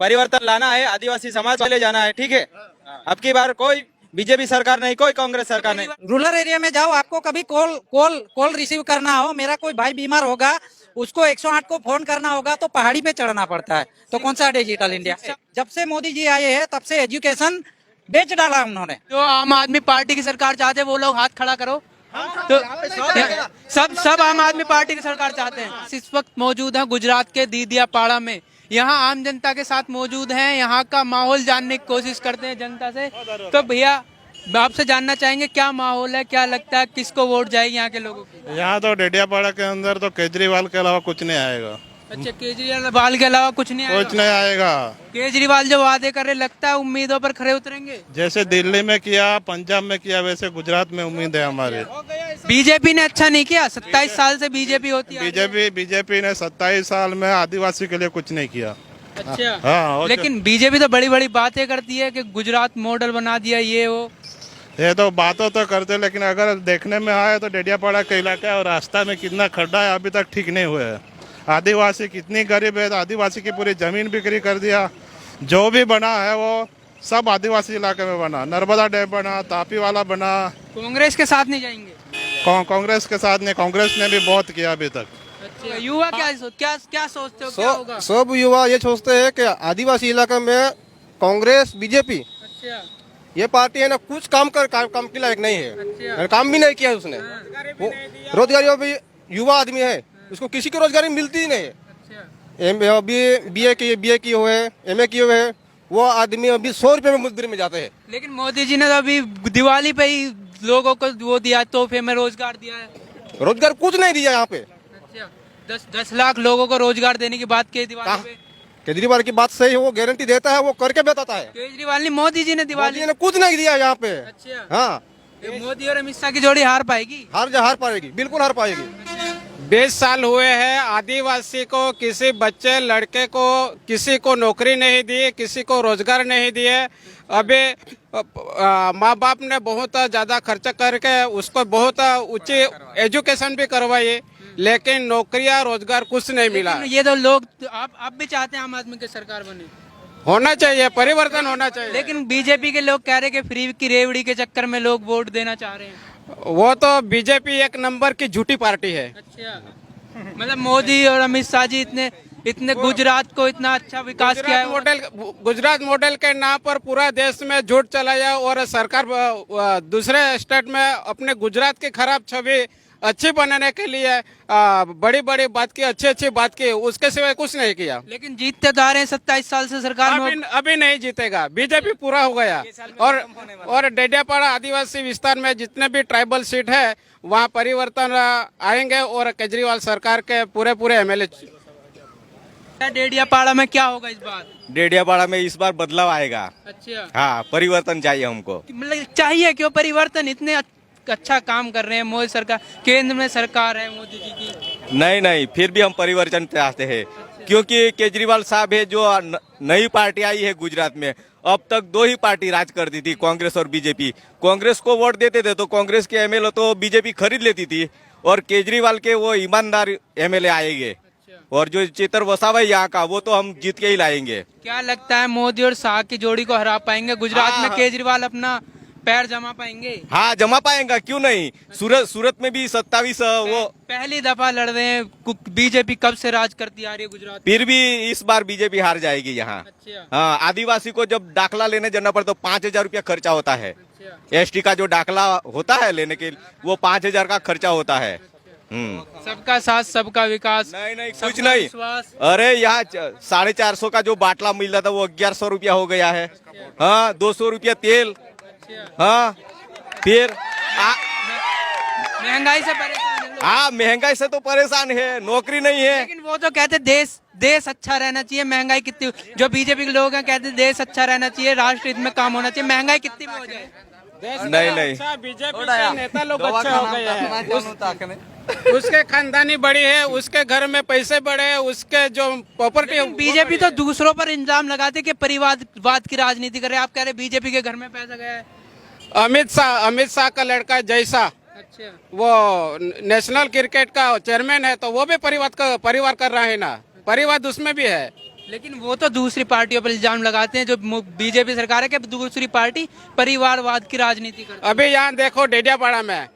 परिवर्तन लाना है, आदिवासी समाज को ले जाना है, ठीक है। अब की बार कोई बीजेपी सरकार नहीं, कोई कांग्रेस सरकार नहीं। रूरल एरिया में जाओ, आपको कभी कॉल रिसीव करना हो, मेरा कोई भाई बीमार होगा, उसको 108 को फोन करना होगा तो पहाड़ी पे चढ़ना पड़ता है। तो कौन सा डिजिटल इंडिया? जब से मोदी जी आए हैं तब से एजुकेशन बेच डाला उन्होंने। जो आम आदमी पार्टी की सरकार चाहते हैं वो लोग हाथ खड़ा करो। तो सब आम आदमी पार्टी की सरकार चाहते हैं। इस वक्त मौजूद है गुजरात के दीदियापाड़ा में। यहाँ आम जनता के साथ मौजूद हैं, यहाँ का माहौल जानने की कोशिश करते हैं जनता से। तो भैया आपसे जानना चाहेंगे क्या माहौल है, क्या लगता है किसको वोट जाएगी यहाँ के लोगों की? यहाँ तो डेडियापाड़ा के अंदर तो केजरीवाल के अलावा कुछ नहीं आएगा। अच्छा, केजरीवाल के अलावा कुछ नहीं आएगा? कुछ नहीं आएगा। केजरीवाल जो वादे कर रहे, लगता है उम्मीदों पर खरे उतरेंगे? जैसे दिल्ली में किया, पंजाब में किया, वैसे गुजरात में उम्मीद है हमारी। बीजेपी ने अच्छा नहीं किया? 27 साल से बीजेपी होती है। बीजेपी ने 27 साल में आदिवासी के लिए कुछ नहीं किया। अच्छा हाँ, लेकिन बीजेपी तो बड़ी बड़ी बातें करती है कि गुजरात मॉडल बना दिया, ये वो। ये तो बातों तो करते, लेकिन अगर देखने में आए तो डेडियापाड़ा के इलाका और रास्ता में कितना खड्डा है, अभी तक ठीक नहीं हुआ है। आदिवासी कितनी गरीब है, तो आदिवासी की पूरी जमीन बिक्री कर दिया। जो भी बना है वो सब आदिवासी इलाके में बना। नर्मदा डैम बना, तापी वाला बना। कांग्रेस के साथ नहीं जाएंगे? कांग्रेस के साथ नहीं, कांग्रेस ने भी बहुत किया अभी तक। अच्छा, युवा क्या सोचते हो, क्या होगा? सब युवा ये सोचते हैं कि आदिवासी इलाके में कांग्रेस बीजेपी अच्छा, ये पार्टी है ना, कुछ काम के लायक नहीं है। अच्छा। काम भी नहीं किया उसने। वो रोजगारी भी युवा आदमी है, उसको किसी को रोजगारी मिलती ही नहीं है। अच्छा। बीए की हुए, एमए किए हुए, वो आदमी अभी 100 रुपए में मजदूरी में जाते हैं। लेकिन मोदी जी ने तो अभी दिवाली पे ही लोगों को वो दिया, तोहफे में रोजगार दिया है। रोजगार कुछ नहीं दिया यहाँ पे। अच्छा, 10 लाख लोगों को रोजगार देने की बात की दिवाली पे। केजरीवाल की बात सही है, वो गारंटी देता है, वो करके बताता है। केजरीवाल ने, मोदी जी ने दिवाली मोदी ने कुछ नहीं दिया यहाँ पे। अच्छा, हाँ, ये मोदी और अमित शाह की जोड़ी हार पाएगी? हार पाएगी, बिल्कुल हार पाएगी। 20 साल हुए हैं, आदिवासी को किसी बच्चे लड़के को किसी को नौकरी नहीं दी, किसी को रोजगार नहीं दिए। अभी माँ बाप ने बहुत ज्यादा खर्च करके उसको बहुत ऊंची एजुकेशन भी करवाई, लेकिन नौकरियां रोजगार कुछ नहीं मिला। ये तो लोग, आप भी चाहते हैं आम आदमी की सरकार बने? होना चाहिए, परिवर्तन होना चाहिए। लेकिन बीजेपी के लोग कह रहे कि फ्री की रेवड़ी के चक्कर में लोग वोट देना चाह रहे हैं। वो तो बीजेपी एक नंबर की झूठी पार्टी है। अच्छा, मतलब मोदी और अमित शाह जी इतने गुजरात को इतना अच्छा विकास किया है। गुजरात मॉडल के नाम पर पूरा देश में झूठ चलाया और सरकार दूसरे स्टेट में अपने गुजरात की खराब छवि अच्छी बनाने के लिए बड़ी बड़ी बात की, अच्छी बात की, उसके सिवाय कुछ नहीं किया। लेकिन जीतते तो आ रहे हैं 27 साल से सरकार में। अभी नहीं जीतेगा, बीजेपी पूरा हो गया। और डेडियापाड़ा आदिवासी विस्तार में जितने भी ट्राइबल सीट है वहाँ परिवर्तन आएंगे और केजरीवाल सरकार के पूरे एमएलए। डेडियापाड़ा में क्या होगा इस बार? डेडियापाड़ा में इस बार बदलाव आएगा। अच्छा, हाँ, परिवर्तन चाहिए हमको। मतलब चाहिए क्यों परिवर्तन? इतने अच्छा काम कर रहे हैं मोदी सरकार, केंद्र में सरकार है मोदी जी की। नहीं, फिर भी हम परिवर्तन चाहते हैं, क्योंकि केजरीवाल साहब है जो नई पार्टी आई है गुजरात में। अब तक 2 ही पार्टी राज करती थी, कांग्रेस और बीजेपी। कांग्रेस को वोट देते थे तो कांग्रेस के एमएलए तो बीजेपी खरीद लेती थी, और केजरीवाल के वो ईमानदार एमएलए आएंगे। और जो चेतर वसावा यहाँ का, वो तो हम जीत के ही लाएंगे। क्या लगता है मोदी और शाह की जोड़ी को हरा पाएंगे गुजरात में? केजरीवाल अपना पैर जमा पाएंगे? हाँ, जमा पाएंगा, क्यों नहीं। सूरत में भी 27 वो पहली दफा लड़ रहे हैं। बीजेपी कब से राज करती आ रही है गुजरात में? फिर भी इस बार बीजेपी हार जाएगी यहाँ। अच्छा। हाँ, आदिवासी को जब दाखला लेने जाना पड़ता तो 5,000 रुपया खर्चा होता है। अच्छा। एसटी का जो दाखला होता है लेने के, वो 5,000 का खर्चा होता है। सबका साथ सबका विकास। नहीं, कुछ नहीं। अरे यहाँ 450 का जो बाटला मिल रहा था वो 1100 रुपया हो गया है। हाँ, 200 रुपया तेल। हाँ, फिर महंगाई से परेशान है। हाँ, महंगाई से तो परेशान है, नौकरी नहीं है। लेकिन वो तो कहते देश अच्छा रहना चाहिए, महंगाई कितनी, जो बीजेपी के लोग हैं कहते देश अच्छा रहना चाहिए, राष्ट्र हित में काम होना चाहिए, महंगाई कितनी भी हो जाए। नहीं, बीजेपी के नेता लोग अच्छे हो गए हैं। उसके खानदानी बड़ी है, उसके घर में पैसे बड़े हैं, उसके जो प्रॉपर्टी। बीजेपी तो दूसरों पर इल्जाम लगाते कि परिवारवाद की राजनीति करे। आप कह रहे बीजेपी के घर में पैसा गया है। अमित शाह का लड़का जैसा, अच्छा, वो नेशनल क्रिकेट का चेयरमैन है, तो वो भी परिवार कर रहा है ना। परिवार उसमें भी है। लेकिन वो तो दूसरी पार्टियों पर इल्जाम लगाते हैं जो बीजेपी सरकार है कि दूसरी पार्टी परिवारवाद की राजनीति करती है। अभी यहाँ देखो डेडियापाड़ा में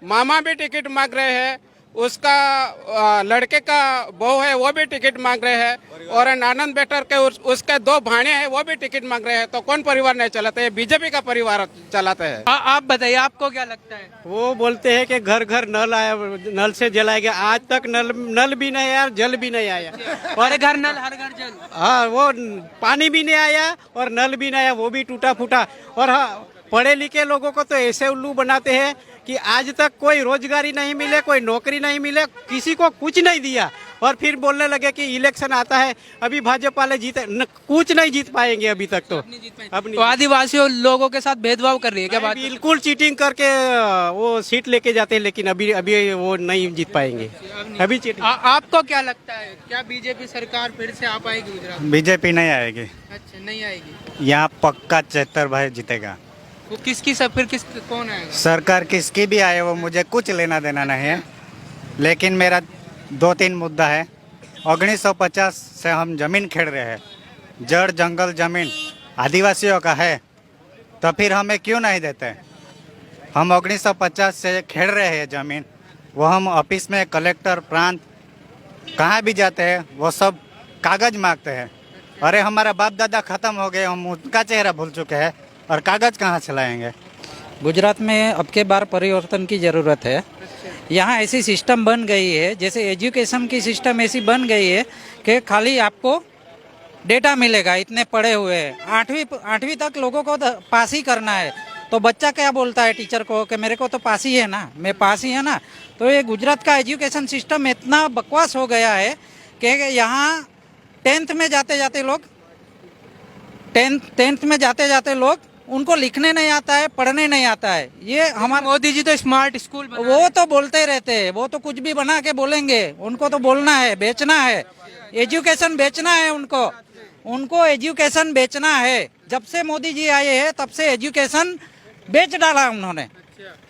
मामा भी टिकट मांग रहे हैं, उसका लड़के का बहू है वो भी टिकट मांग रहे हैं, और आनंद बेटर के उसके 2 भाणे हैं वो भी टिकट मांग रहे हैं। तो कौन परिवार नहीं चलाते हैं? बीजेपी का परिवार चलाते हैं। आप बताइए, आपको क्या लगता है? वो बोलते हैं कि घर घर नल आया, नल से जलाया गया। आज तक नल भी नहीं आया, जल भी नहीं आया। और घर नल हर घर जल। हाँ, वो पानी भी नहीं आया और नल भी नहीं आया, वो भी टूटा फूटा। और हाँ, पढ़े लिखे लोगों को तो ऐसे उल्लू बनाते हैं कि आज तक कोई रोजगारी नहीं मिले, कोई नौकरी नहीं मिले, किसी को कुछ नहीं दिया। और फिर बोलने लगे कि इलेक्शन आता है, अभी भाजपा वाले जीते, कुछ नहीं जीत पाएंगे अभी तक तो। अब तो आदिवासियों लोगों के साथ भेदभाव कर रही है क्या बात? बिल्कुल चीटिंग करके वो सीट लेके जाते हैं, लेकिन अभी वो नहीं जीत पाएंगे। अभी चीटिंग। आपको क्या लगता है, क्या बीजेपी सरकार फिर से आ पाएगी गुजरात में? बीजेपी नहीं आएगी, अच्छा, नहीं आएगी। यहाँ पक्का 73 भाई जीतेगा। वो किसकी सब फिर किस कौन आएगा? सरकार किसकी भी आए वो मुझे कुछ लेना देना नहीं है, लेकिन मेरा 2-3 मुद्दा है। 1950 से हम जमीन खेड़ रहे हैं, जड़ जंगल जमीन आदिवासियों का है, तो फिर हमें क्यों नहीं देते? हम 1950 से खेड़ रहे हैं जमीन, वो हम ऑफिस में कलेक्टर प्रांत कहाँ भी जाते हैं वो सब कागज मांगते हैं। अरे हमारा बाप दादा खत्म हो गए, हम उनका चेहरा भूल चुके हैं और कागज कहाँ चलाएंगे? गुजरात में अब के बार परिवर्तन की ज़रूरत है। यहाँ ऐसी सिस्टम बन गई है, जैसे एजुकेशन की सिस्टम ऐसी बन गई है कि खाली आपको डेटा मिलेगा, इतने पढ़े हुए हैं। 8वीं तक लोगों को पास ही करना है, तो बच्चा क्या बोलता है टीचर को कि मेरे को तो पास ही है ना, मैं पास ही है ना। तो ये गुजरात का एजुकेशन सिस्टम इतना बकवास हो गया है कि यहाँ 10th में जाते जाते लोग उनको लिखने नहीं आता है, पढ़ने नहीं आता है। ये हमारे मोदी जी तो स्मार्ट स्कूल वो तो बोलते रहते हैं, वो तो कुछ भी बना के बोलेंगे, उनको तो बोलना है, बेचना है, एजुकेशन बेचना है उनको एजुकेशन बेचना है। जब से मोदी जी आए हैं तब से एजुकेशन बेच डाला उन्होंने।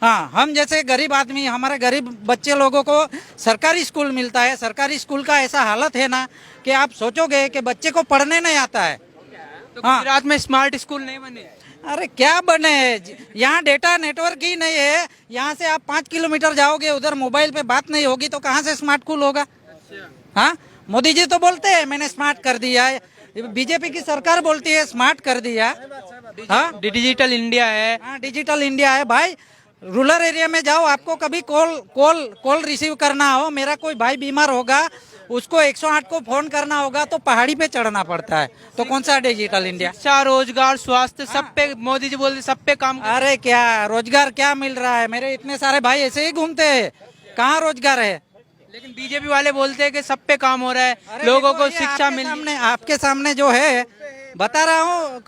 हाँ, हम जैसे गरीब आदमी, हमारे गरीब बच्चे लोगों को सरकारी स्कूल मिलता है। सरकारी स्कूल का ऐसा हालत है ना कि आप सोचोगे कि बच्चे को पढ़ने नहीं आता है। तो गुजरात में स्मार्ट स्कूल नहीं बने? अरे क्या बने, यहाँ डेटा नेटवर्क ही नहीं है। यहाँ से आप 5 किलोमीटर जाओगे, उधर मोबाइल पे बात नहीं होगी तो कहाँ से स्मार्ट स्कूल होगा? हाँ, मोदी जी तो बोलते हैं मैंने स्मार्ट कर दिया है, बीजेपी की सरकार बोलती है स्मार्ट कर दिया। हाँ, डिजिटल इंडिया है। हाँ, डिजिटल इंडिया है भाई। रूरल एरिया में जाओ, आपको कभी कॉल रिसीव करना हो, मेरा कोई भाई बीमार होगा, उसको 108 को फोन करना होगा तो पहाड़ी पे चढ़ना पड़ता है। तो कौन सा डिजिटल इंडिया? शिक्षा, रोजगार, स्वास्थ्य, सब पे मोदी जी बोलते सब पे काम। अरे क्या रोजगार क्या मिल रहा है? मेरे इतने सारे भाई ऐसे ही घूमते हैं, कहाँ रोजगार है? लेकिन बीजेपी वाले बोलते हैं कि सब पे काम हो रहा है, लोगों को शिक्षा मिल। आपके सामने जो है बता रहा हूँ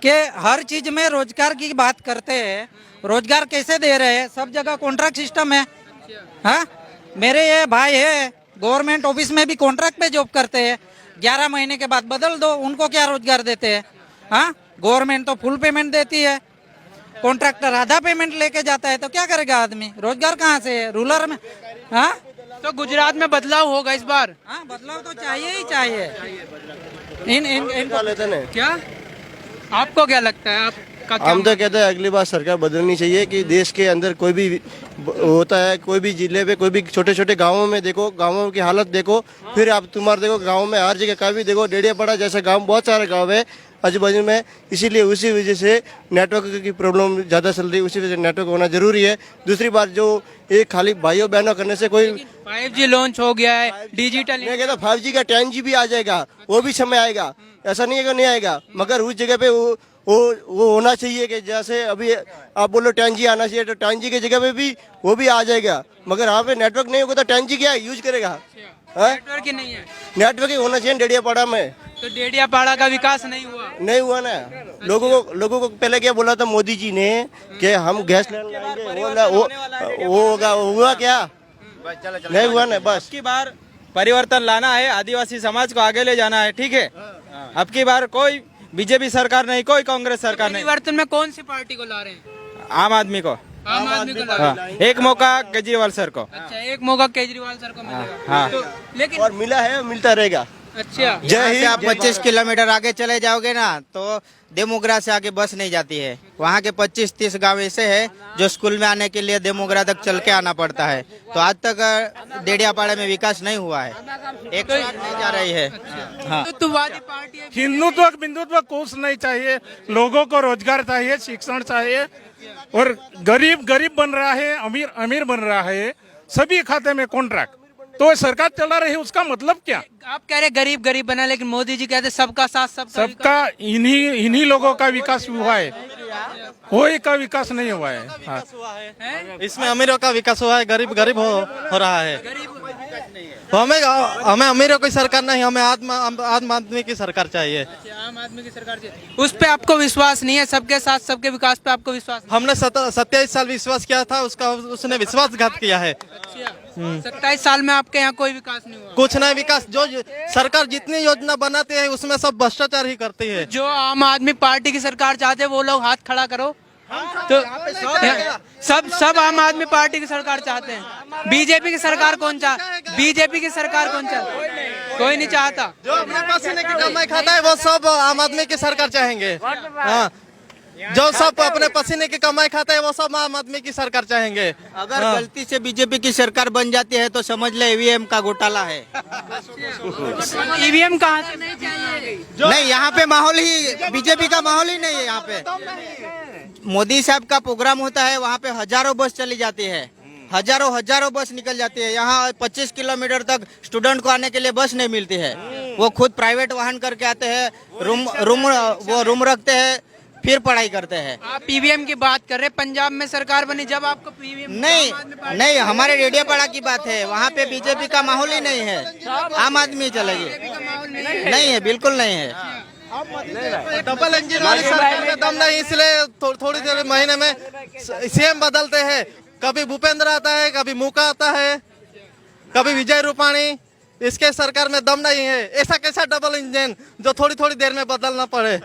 कि हर चीज में रोजगार की बात करते हैं। रोजगार कैसे दे रहे हैं? सब जगह कॉन्ट्रैक्ट सिस्टम है। हाँ, मेरे ये भाई है गवर्नमेंट ऑफिस में भी कॉन्ट्रैक्ट पे जॉब करते हैं, 11 महीने के बाद बदल दो, उनको क्या रोजगार देते हैं? हाँ, गवर्नमेंट तो फुल पेमेंट देती है, कॉन्ट्रैक्टर आधा पेमेंट लेके जाता है, तो क्या करेगा आदमी? रोजगार कहाँ से है रूरल में? हाँ, तो गुजरात में बदलाव होगा इस बार। हाँ, बदलाव तो चाहिए ही चाहिए। क्या आपको क्या लगता है? हम तो कहते हैं अगली बार सरकार बदलनी चाहिए कि देश के अंदर कोई भी होता है, कोई भी जिले में, कोई भी छोटे छोटे गांवों में देखो, गांवों की हालत देखो, फिर आप तुम्हारे देखो गांव में हर जगह का भी देखो, डेडियापाड़ा जैसा गांव बहुत सारे गांव है आजू बाजू में। इसीलिए उसी वजह से नेटवर्क की प्रॉब्लम ज़्यादा चल रही है, उसी वजह से नेटवर्क होना जरूरी है। दूसरी बात, जो एक खाली भाइयों बहनों करने से कोई 5G लॉन्च हो गया है, डिजिटल। मैं कहता 5G का 10G भी आ जाएगा, वो भी समय आएगा, ऐसा नहीं है कि नहीं आएगा, मगर उस जगह पे वो होना चाहिए कि जैसे अभी आप बोलो 10G आना चाहिए, तो 10G की जगह पे भी वो भी आ जाएगा। मगर यहाँ पे नेटवर्क नहीं होगा तो 10G क्या यूज करेगा? नेटवर्क ही नहीं है। नेटवर्क ही होना चाहिए डेडियापाड़ा में। तो डेडियापाड़ा का विकास नहीं हुआ ना। लोगों को पहले क्या बोला था मोदी जी ने कि हम गैस लाएंगे, वो होगा, हुआ क्या? नहीं हुआ ना। बस की बार परिवर्तन लाना है, आदिवासी समाज को आगे ले जाना है, ठीक है। अब की बार कोई बीजेपी सरकार नहीं, कोई कांग्रेस सरकार नहीं। परिवर्तन में कौन सी पार्टी को ला रहे हैं? आम आदमी को। आम आदमी को ला रहे हैं। हाँ, एक मौका केजरीवाल सर को। अच्छा, एक मौका केजरीवाल सर को मिलेगा। हाँ। तो लेकिन और मिला है, मिलता रहेगा। अच्छा जय हिंद, आप जय 25 किलोमीटर आगे चले जाओगे ना तो देमोगरा से आगे बस नहीं जाती है। वहाँ के 25-30 गांव ऐसे हैं जो स्कूल में आने के लिए देमोगरा तक चल के आना पड़ता है। तो आज तक डेडियापाड़ा में विकास नहीं हुआ है, 108 नहीं जा रही है। हाँ, हिंदुत्ववादी पार्टी है। हिंदुत्व हिंदुत्व कुछ नहीं चाहिए, लोगों को रोजगार चाहिए, शिक्षण चाहिए, और गरीब गरीब बन रहा है, अमीर अमीर बन रहा है, सभी खाते में कॉन्ट्रैक्ट। तो सरकार चला रही है, उसका मतलब क्या? आप कह रहे गरीब गरीब बना, लेकिन मोदी जी कहते सबका साथ सबका इन्हीं लोगों का विकास हुआ है, कोई का विकास नहीं हुआ है। हाँ। इसमें अमीरों का विकास हुआ है, गरीब गरीब हो रहा है। तो हमें अमीरों की सरकार नहीं, हमें आम आदमी की सरकार चाहिए। आम आदमी की सरकार चाहिए। उस पे आपको विश्वास नहीं है, सबके साथ सबके विकास पे आपको विश्वास नहीं हमने 27 साल विश्वास किया था, उसने विश्वासघात किया है। है? 27 साल में आपके यहाँ कोई विकास नहीं हुआ। कुछ नहीं विकास, जो सरकार जितनी योजना बनाती है उसमें सब भ्रष्टाचार ही करती है। जो आम आदमी पार्टी की सरकार चाहते हैं वो लोग हाथ खड़ा करो। तो सब आम आदमी पार्टी की सरकार चाहते हैं। बीजेपी की सरकार कौन बीजेपी की सरकार कौन कोई नहीं चाहता। जो अपने पसीने की कमाई खाता है वो सब आम आदमी की सरकार चाहेंगे। हाँ, जो सब अपने पसीने की कमाई खाता है वो सब आम आदमी की सरकार चाहेंगे। अगर गलती से बीजेपी की सरकार बन जाती है तो समझ ले ईवीएम का घोटाला है। ईवीएम कहाँ से? नहीं, यहाँ पे माहौल ही बीजेपी का माहौल ही नहीं है। यहाँ पे मोदी साहब का प्रोग्राम होता है, वहाँ पे हजारों बस चली जाती है, हजारों बस निकल जाती है। यहाँ 25 किलोमीटर तक स्टूडेंट को आने के लिए बस नहीं मिलती है। वो खुद प्राइवेट वाहन करके आते हैं, रूम रखते हैं, फिर पढ़ाई करते हैं। आप ईवीएम की बात कर रहे हैं, पंजाब में सरकार बनी जब आपको ईवीएम नहीं, हमारे डेडियापाड़ा की बात है। वहाँ पे बीजेपी का माहौल ही नहीं है, आम आदमी चलेगी। नहीं है, बिल्कुल नहीं है। डबल इंजन वाली सरकार में दम नहीं, इसलिए थोड़ी देर महीने में सीएम बदलते हैं। कभी भूपेंद्र आता है, कभी मुका आता है, कभी विजय रूपाणी। इसके सरकार में दम नहीं है। ऐसा कैसा डबल इंजन जो थोड़ी देर में बदलना पड़े।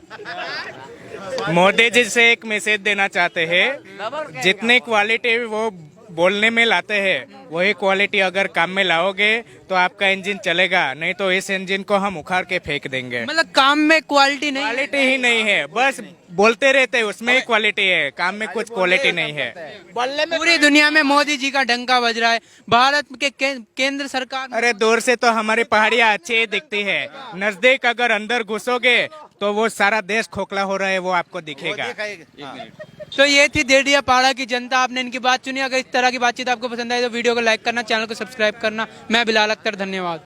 मोदी जी से एक मैसेज देना चाहते हैं, जितनी क्वालिटी वो बोलने में लाते हैं वही क्वालिटी अगर काम में लाओगे तो आपका इंजन चलेगा, नहीं तो इस इंजन को हम उखाड़ के फेंक देंगे। मतलब काम में क्वालिटी नहीं, क्वालिटी ही नहीं है, बस बोलते रहते हैं उसमें ही क्वालिटी है, काम में कुछ क्वालिटी नहीं है। पूरी दुनिया में मोदी जी का डंका बज रहा है। भारत के केंद्र सरकार अरे दूर से तो हमारी पहाड़ियाँ अच्छी ही दिखती है, नजदीक अगर अंदर घुसोगे तो वो सारा देश खोखला हो रहा है, वो आपको दिखेगा। तो ये थी डेडियापाड़ा की जनता, आपने इनकी बात सुनी। अगर इस तरह की बातचीत आपको पसंद आई तो वीडियो को लाइक करना, चैनल को सब्सक्राइब करना। मैं बिलाल अख्तर, धन्यवाद।